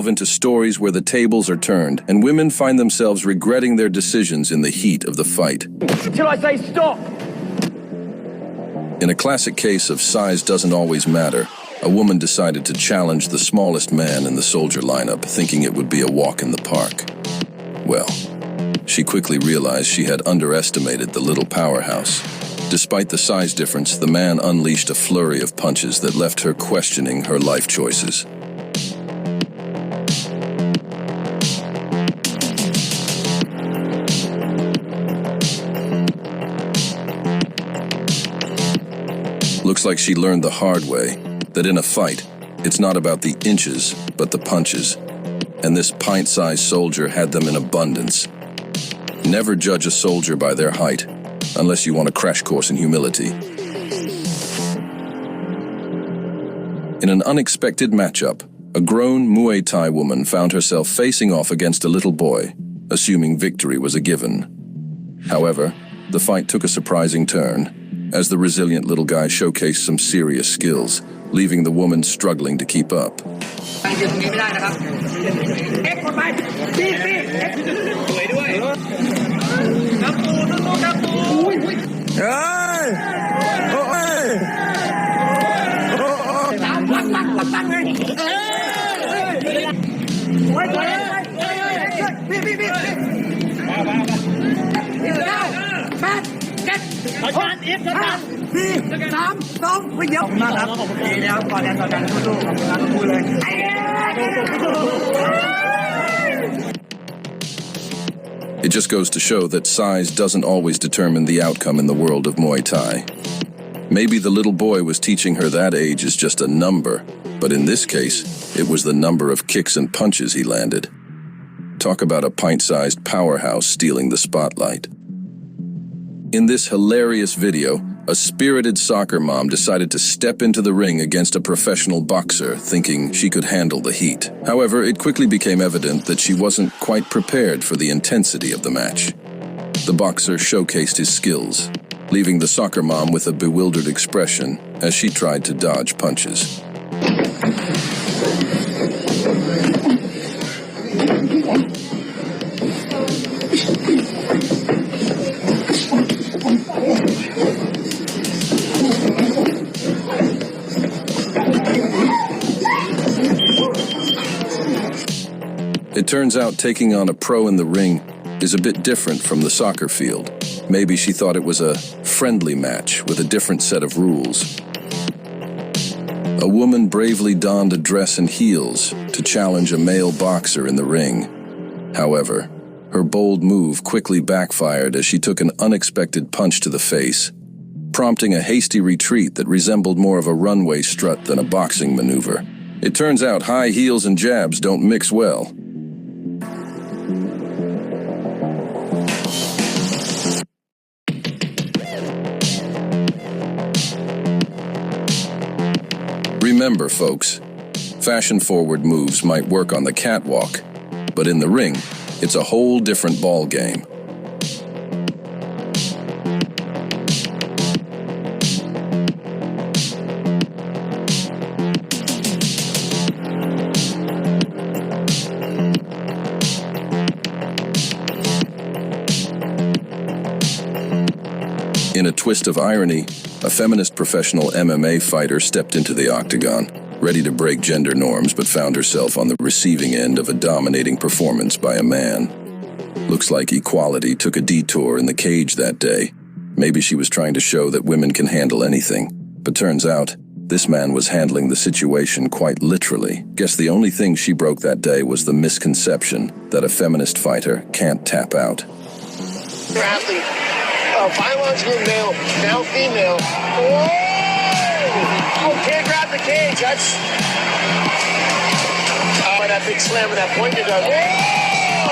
into stories where the tables are turned and women find themselves regretting their decisions in the heat of the fight. Till I say stop! In a classic case of size doesn't always matter, a woman decided to challenge the smallest man in the soldier lineup, thinking it would be a walk in the park. Well, she quickly realized she had underestimated the little powerhouse. Despite the size difference, the man unleashed a flurry of punches that left her questioning her life choices. Looks like she learned the hard way that in a fight, it's not about the inches, but the punches. And this pint-sized soldier had them in abundance. Never judge a soldier by their height, unless you want a crash course in humility. In an unexpected matchup, a grown Muay Thai woman found herself facing off against a little boy, assuming victory was a given. However, the fight took a surprising turn, as the resilient little guy showcased some serious skills, leaving the woman struggling to keep up. It just goes to show that size doesn't always determine the outcome in the world of Muay Thai. Maybe the little boy was teaching her that age is just a number, but in this case, it was the number of kicks and punches he landed. Talk about a pint-sized powerhouse stealing the spotlight. In this hilarious video, a spirited soccer mom decided to step into the ring against a professional boxer, thinking she could handle the heat. However, it quickly became evident that she wasn't quite prepared for the intensity of the match. The boxer showcased his skills, leaving the soccer mom with a bewildered expression as she tried to dodge punches. It turns out taking on a pro in the ring is a bit different from the soccer field. Maybe she thought it was a friendly match with a different set of rules. A woman bravely donned a dress and heels to challenge a male boxer in the ring. However, her bold move quickly backfired as she took an unexpected punch to the face, prompting a hasty retreat that resembled more of a runway strut than a boxing maneuver. It turns out high heels and jabs don't mix well. Remember, folks, fashion-forward moves might work on the catwalk, but in the ring, it's a whole different ball game. In a twist of irony, a feminist professional MMA fighter stepped into the octagon, ready to break gender norms, but found herself on the receiving end of a dominating performance by a man. Looks like equality took a detour in the cage that day. Maybe she was trying to show that women can handle anything, but turns out, this man was handling the situation quite literally. Guess the only thing she broke that day was the misconception that a feminist fighter can't tap out. Athlete, biological male, now female. Whoa! Oh, can't grab the cage. That's that big slam with that pointer does. Whoa!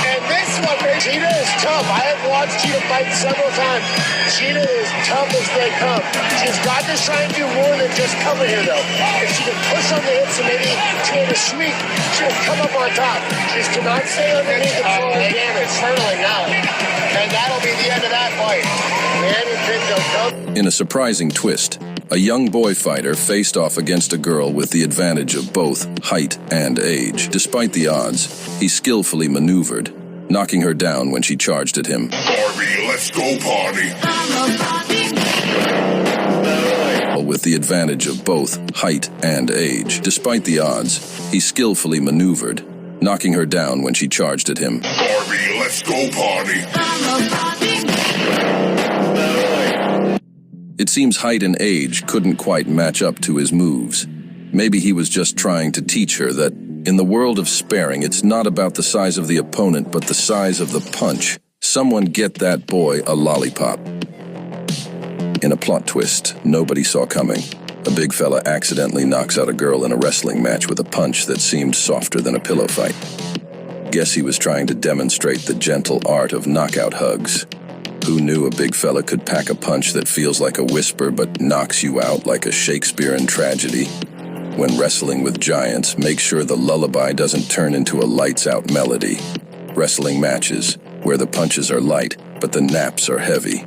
And this one, Cheetah is tough. I have watched Cheetah fight several times. Cheetah is tough as they come. She's got to try and do more than just cover here, though. If she can push on the hips and maybe create a sweep, she'll come up on top. She cannot stay underneath and throw her damage. Hurling now. And that'll be the end of that fight. Man, it come. In a surprising twist, A young boy fighter faced off against a girl with the advantage of both height and age. Despite the odds, he skillfully maneuvered, knocking her down when she charged at him. Barbie, let's go party. With the advantage of both height and age. Despite the odds, he skillfully maneuvered, knocking her down when she charged at him. Barbie, let's go party. It seems height and age couldn't quite match up to his moves. Maybe he was just trying to teach her that in the world of sparring, it's not about the size of the opponent, but the size of the punch. Someone get that boy a lollipop. In a plot twist nobody saw coming, a big fella accidentally knocks out a girl in a wrestling match with a punch that seemed softer than a pillow fight. Guess he was trying to demonstrate the gentle art of knockout hugs. Who knew a big fella could pack a punch that feels like a whisper but knocks you out like a Shakespearean tragedy? When wrestling with giants, make sure the lullaby doesn't turn into a lights-out melody. Wrestling matches, where the punches are light, but the naps are heavy.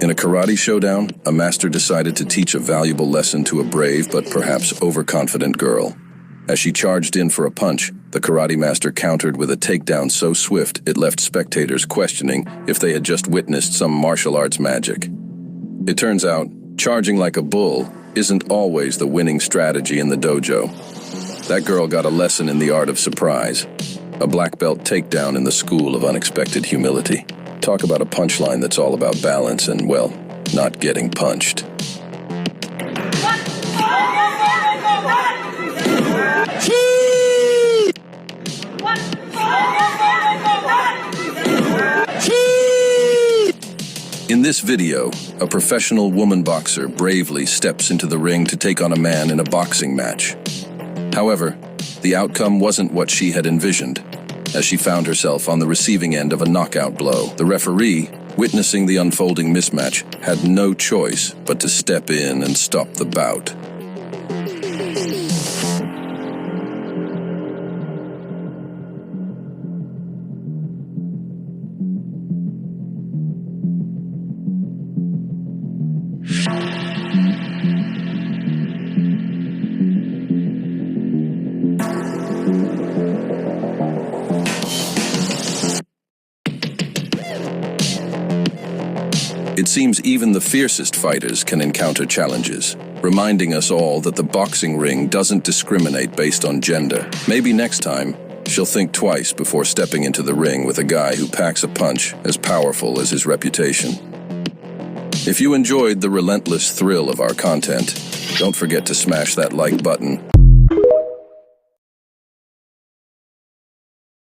In a karate showdown, a master decided to teach a valuable lesson to a brave but perhaps overconfident girl. As she charged in for a punch, the karate master countered with a takedown so swift it left spectators questioning if they had just witnessed some martial arts magic. It turns out, charging like a bull isn't always the winning strategy in the dojo. That girl got a lesson in the art of surprise, a black belt takedown in the school of unexpected humility. Talk about a punchline that's all about balance and, well, not getting punched. In this video, a professional woman boxer bravely steps into the ring to take on a man in a boxing match. However, the outcome wasn't what she had envisioned, as she found herself on the receiving end of a knockout blow. The referee, witnessing the unfolding mismatch, had no choice but to step in and stop the bout. It seems even the fiercest fighters can encounter challenges, reminding us all that the boxing ring doesn't discriminate based on gender. Maybe next time, she'll think twice before stepping into the ring with a guy who packs a punch as powerful as his reputation. If you enjoyed the relentless thrill of our content, don't forget to smash that like button